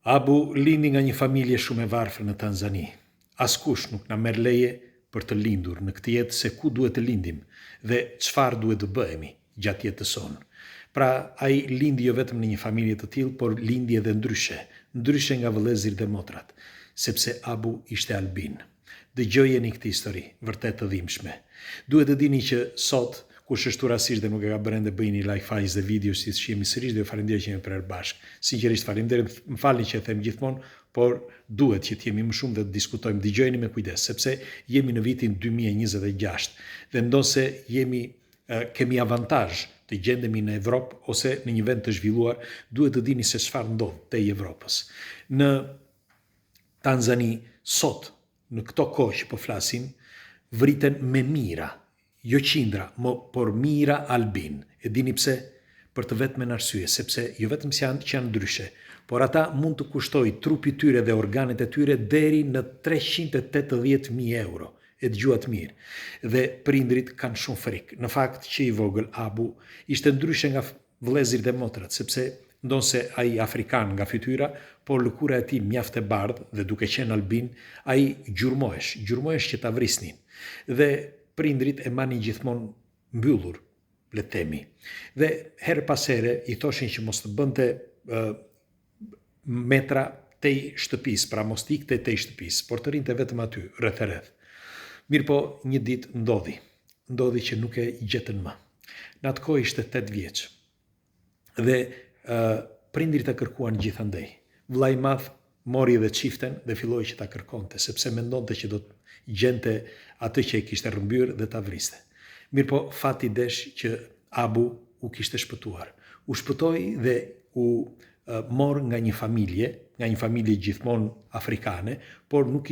Abu lindi nga një familje shumë e varfër në Tanzani. Askush nuk na merr leje për të lindur në këtë jetë se ku duhet të lindim dhe çfarë duhet të bëhemi gjatë jetës sonë. Pra, ai lindi jo vetëm në një familje të tillë, por lindi edhe ndryshe nga vëllezërit dhe motrat, sepse Abu ishte albin. Dëgjojeni këtë histori, vërtet të dhimbshme. Duhet të dini që sot, kush është rastisht dhe nuk e ka bërë ende, bëjini like faqes dhe video si të shihemi sërish dhe ju falenderoj që jemi prerë bashkë. Sinqerisht faleminderit, më falni që e them gjithmonë, por duhet që të jemi më shumë dhe të diskutojmë. Dëgjojeni me kujdes, sepse jemi në vitin 2026 dhe ndonse kemi avantazh të gjendemi në Evropë ose në një vend të zhvilluar, duhet të dini se çfarë ndodh te Evropës. Në Tanzani sot, në këto kohë që po flasim, vriten me mira, jo qindra, por mira albin. E dini pse? Për të vetmen arsye, sepse jo vetëm që janë ndryshe, por ata mund të kushtoj trupi tyre dhe organet e tyre deri në 380.000 euro. E dëgjuat mirë. Dhe prindrit kanë shumë frikë. Në fakt që i vogël Abu ishte ndryshe nga vëllezërit dhe motrat, sepse ndonse ai afrikan nga fytyra, por lëkura e tij mjaft e bardhë dhe duke qenë albin, ai gjurmohesh që ta vrisnin. Dhe prindrit e manin gjithmonë mbyllur, le të themi. Dhe her pas here i thoshin që mos të bënte metra tej shtëpisë, pra mos të ikte tej shtëpisë, por të rinte vetëm aty, rreth e rreth. Mirë po, një ditë ndodhi që nuk e gjetën më. Në atë kohë ishte 8 vjeç. Dhe prindrit e kërkuan gjithandej. Vllai i madh mori edhe çiften dhe filloi që ta kërkonte, sepse mendonte që do të gjente atë që e kishte rrëmbyer dhe ta vriste. Mirë po, fati desh që Abu u kishte shpëtuar. U shpëtoi dhe u mor nga një familje gjithmonë afrikane, por nuk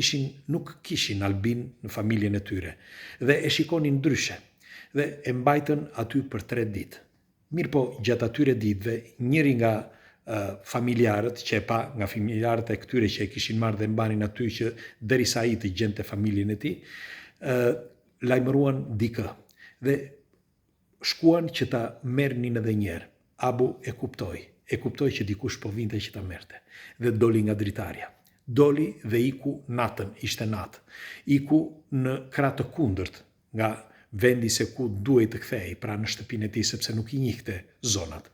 kishin albin në familjen e tyre. Dhe e shikonin ndryshe. Dhe e mbajtën aty për 3 ditë. Mirë po, gjatë atyre ditëve, njëri nga familjarët që e pa, nga familjarët e këtyre që e kishin marrë dhe mbanin aty që derisa ai të gjente familjen e tij, lajmëruan dikë. Dhe shkuan që ta merrnin edhe një herë. Abu e kuptoi që dikush po vinte që ta merrte. Dhe doli nga dritarja. Doli dhe iku natën, ishte natë. Iku në krah të kundërt nga vendi se ku duhej të kthehej, pra në shtëpinë e tij, sepse nuk i njihte zonat.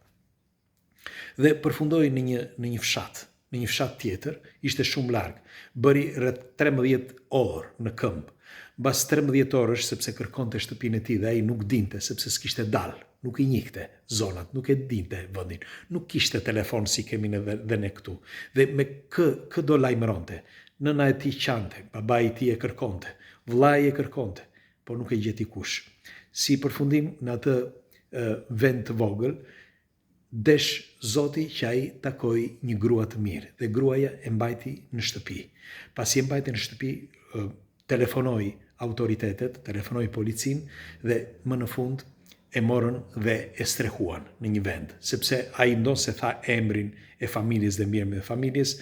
Dhe përfundoi në një fshat tjetër, ishte shumë larg. Bëri rreth 13 orë në këmbë. Mbas 13 orësh, sepse kërkonte shtëpinë e tij dhe ai nuk dinte, sepse s'kishte dalë, nuk i njihte zonat, nuk e dinte vendin, nuk kishte telefon si kemi dhe ne këtu. Dhe me kë do lajmëronte? Nëna e tij qante, babai i tij e kërkonte, vllai e kërkonte, por nuk e gjeti kush. Si përfundim në atë vend të vogël, desh Zoti që ai takoi një grua të mirë dhe gruaja e mbajti në shtëpi. Pasi e mbajti në shtëpi, telefonoi autoritetet, telefonoi policinë dhe më në fund e morën dhe e strehuan në një vend, sepse ai ndonse tha emrin e familjes dhe mbiemrin e familjes,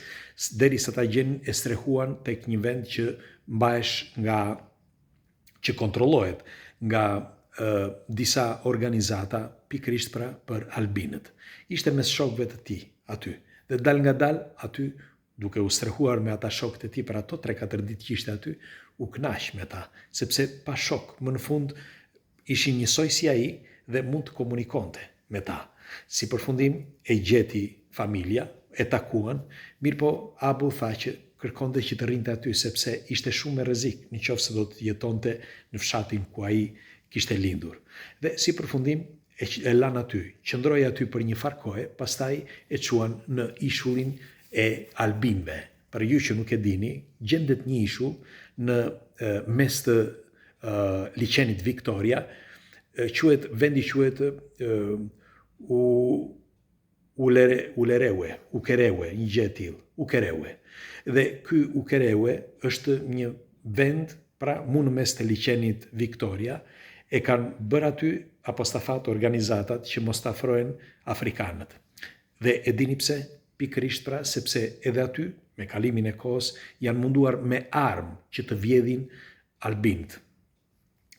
derisa ta gjenin e strehuan tek një vend që mbahesh që kontrollohet nga disa organizata pikërisht pra për albinët. Ishte mes shokëve të tij aty. Dhe dal nga dal aty, duke u strehuar me ata shokët e tij për ato 3-4 ditë që ishte aty, u kënaq me ta, sepse pa shok, më në fund ishin njësoj si ai dhe mund të komunikonte me ta. Si përfundim e gjeti familja, e takuan, mirë po Abu tha që kërkonte që të rrinte aty sepse ishte shumë me rrezik nëse do të jetonte në fshatin ku ai kishte lindur. Dhe si përfundim e lan aty, qëndroi aty për një farë kohe, pastaj e çuan në ishullin e albinëve. Për ju që nuk e dini, gjendet një ishull në mes të liçenit Victoria, vendi quhet Ukerewe, një gjë e tillë, Ukerewe. Dhe ky Ukerewe është një vend, pra mu në mes të liçenit Victoria, e kanë bërë aty apostafat organizatat që mos të afrohen afrikanët. Dhe e dini pse? Pikërisht pra sepse edhe aty, me kalimin e kohës, janë munduar me armë që të vjedhin albinët.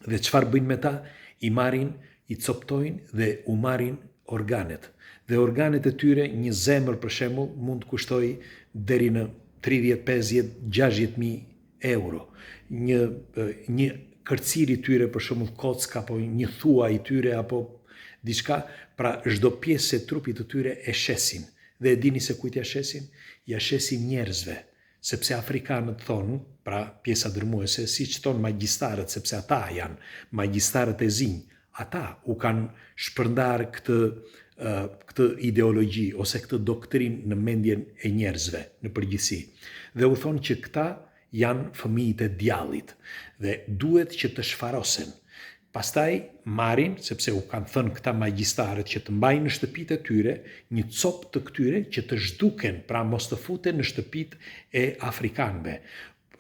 Dhe çfarë bëjnë me ta? I marrin, i coptojnë dhe u marrin organet. Dhe organet e tyre, një zemër për shembull, mund të kushtoj deri në 30, 50, 60.000 euro. Një kërciri tyre, për shembull kock, apo një thua i tyre, apo diçka, pra çdo pjesë e trupit të tyre e shesin. Dhe e dini se kujt ja shesin? Ja shesin njerëzve. Sepse afrikanët thonë, pra pjesa dërmuese, siç thonë magjistarët, sepse ata janë magjistarët e zinj, ata u kanë shpërndar këtë ideologji ose këtë doktrin në mendjen e njerëzve në përgjithësi. Dhe u thonë që këta janë fëmijët e djallit dhe duhet që të shfarosen. Pastaj marrin, sepse u kanë thënë këta magjistarët që të mbajnë në shtëpitë e tyre një copë të këtyre që të zhduken, pra mos të futen në shtëpitë e afrikanëve.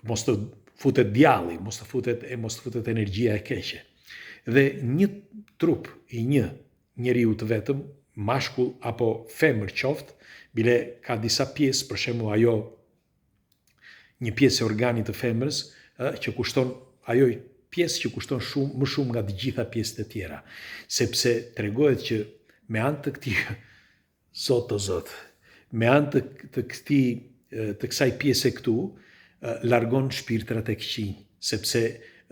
Mos të futet djalli, mos të futet energjia e keqe. Dhe një trup i një njeriu të vetëm, mashkull apo femër qoftë, bile ka disa pjesë, për shembull ajo një pjesë e organit të femrës që kushton, ajo pjesë që kushton më shumë nga të gjitha pjesët e tjera, sepse tregohet që me anë të këtij me anë të kësaj pjese këtu, largon shpirtrat e këqij, sepse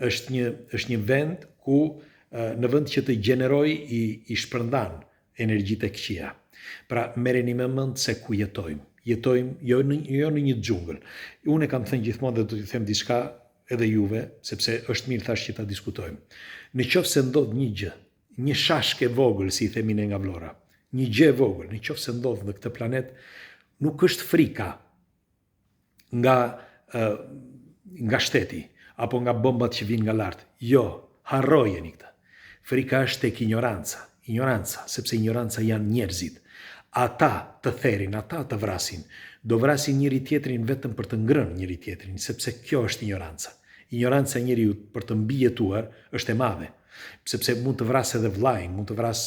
është një vend ku në vend që të gjeneroj i shpërndan energjitë e këqija. Pra merreni me mend se ku jetojmë. Jetojmë jo në një xhungël. Unë kam thënë gjithmonë dhe do t'ju them diçka edhe juve, sepse është mirë thash që ta diskutojmë. Në qoftë se ndodh një gjë, një shashkë e vogël, si i themin ne nga Vllora, një gjë e vogël, në qoftë se ndodh në këtë planet, nuk është frika nga shteti apo nga bombat që vinë nga lart. Jo, harrojeni këtë. Frika është tek ignoranca, sepse ignoranca janë njerëzit. Ata të therin, ata të vrasin. Do vrasin njëri tjetrin vetëm për të ngrënë njëri tjetrin, sepse kjo është ignoranca. Ignoranca e njeriu për të mbijetuar është e madhe, sepse mund të vrasë edhe vllajin, mund të vrasë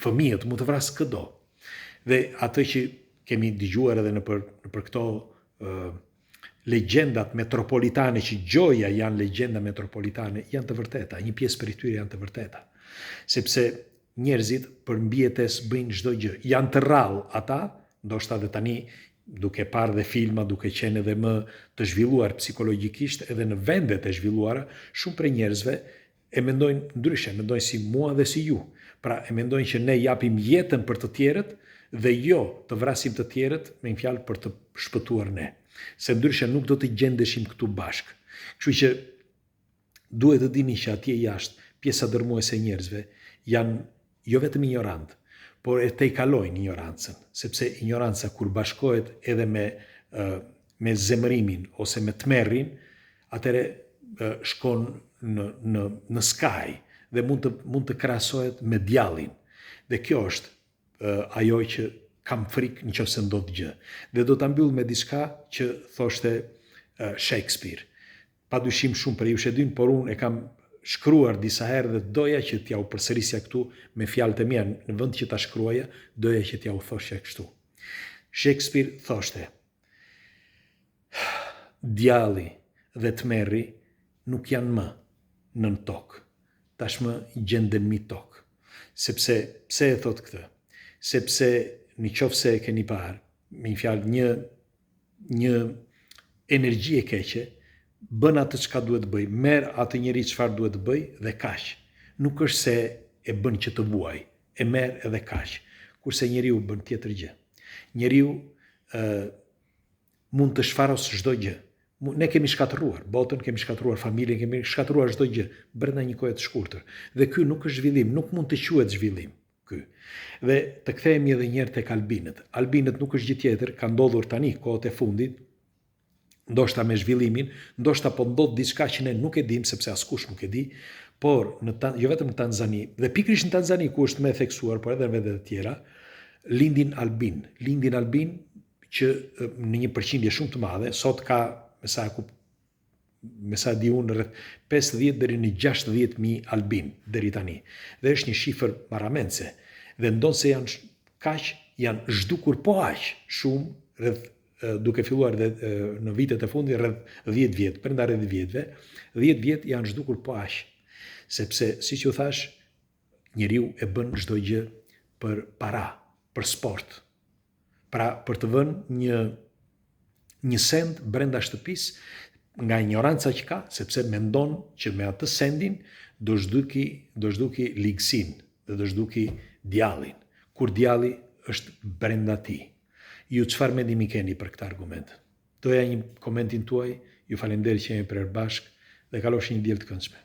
fëmijët, mund të vrasë çdo. Dhe atë që kemi dëgjuar edhe nëpër këto legjendat metropolitane, që gjoja janë legjenda metropolitane, janë të vërteta, një pjesë prej tyre janë të vërteta. Sepse njerëzit për mbijetes bëjnë çdo gjë. Janë të rrallë ata, ndoshta edhe tani duke parë dhe filma, duke qenë edhe më të zhvilluar psikologjikisht edhe në vendet e zhvilluara, shumë prej njerëzve e mendojnë ndryshe, mendojnë si mua dhe si ju. Pra e mendojnë që ne japim jetën për të tjerët dhe jo të vrasim të tjerët, me një fjalë për të shpëtuar ne. Se ndryshe nuk do të gjendeshim këtu bashkë. Kështu që duhet të dini që atje jashtë pjesa dërmuese e njerëzve janë jo vetëm ignorant, por e tejkalojnë ignorancën, sepse ignoranca kur bashkohet edhe me zemërimin ose me tmerrin, atëre shkon në skaj dhe mund të krahasohet me djallin. Dhe kjo është ajo që kam frikë nëse ndodh gjë. Dhe do ta mbyll me diçka që thoshte Shakespeare. Padyshim shumë për ju shedin, por unë e kam shkruar disa herë dhe doja që t'ja u përsërisja këtu me fjalët e mia, në vend që ta shkruaja, doja që t'ja u thoshja kështu. Shakespeare thoshte: djalli dhe tmerri nuk janë më nën tokë, tashmë gjenden mbi tokë. Sepse pse e thot këtë? Sepse nëse e keni parë, me një fjalë, një energji e keqe bën atë çka duhet bëj, merr atë njeri çfarë duhet bëj dhe kaq. Nuk është se e bën që të vuaj, e merr edhe kaq. Kurse njeriu bën tjetër gjë. Njeriu mund të shfarosë çdo gjë. Ne kemi shkatëruar botën, kemi shkatëruar familjen, kemi shkatëruar çdo gjë brenda një kohe të shkurtër. Dhe ky nuk është zhvillim, nuk mund të quhet zhvillim ky. Dhe të kthehemi edhe një herë tek albinët. Albinët nuk është gjë tjetër, ka ndodhur tani kohët e fundit, ndoshta me zhvillimin, ndoshta po ndodh diçka që ne nuk e dim, sepse askush nuk e di, por jo vetëm në Tanzani, dhe pikërisht në Tanzani ku është më e theksuar, por edhe në vende të tjera, lindin albin që në një përqindje shumë të madhe, sot ka me sa di unë rreth 50 deri në 60.000 albin deri tani. Dhe është një shifër marramendse. Dhe ndonë se janë zhdukur po aq shumë rreth duke filluar dhe në vitet e fundit rreth 10 vjet, brenda rreth 10 vjetëve, 10 vjet janë zhdukur po aq. Sepse siç ju thash, njeriu e bën çdo gjë për para, për sport. Pra për të vënë një send brenda shtëpisë nga ignoranca që ka, sepse mendon që me atë sendin do zhduki ligësin dhe do zhduki djallin, kur djalli është brenda ti. Ju çfarë mendimi keni për këtë argument? Doja një komentin tuaj, ju falenderoj që jemi përbashkë dhe kalofshi një diell të këndshme.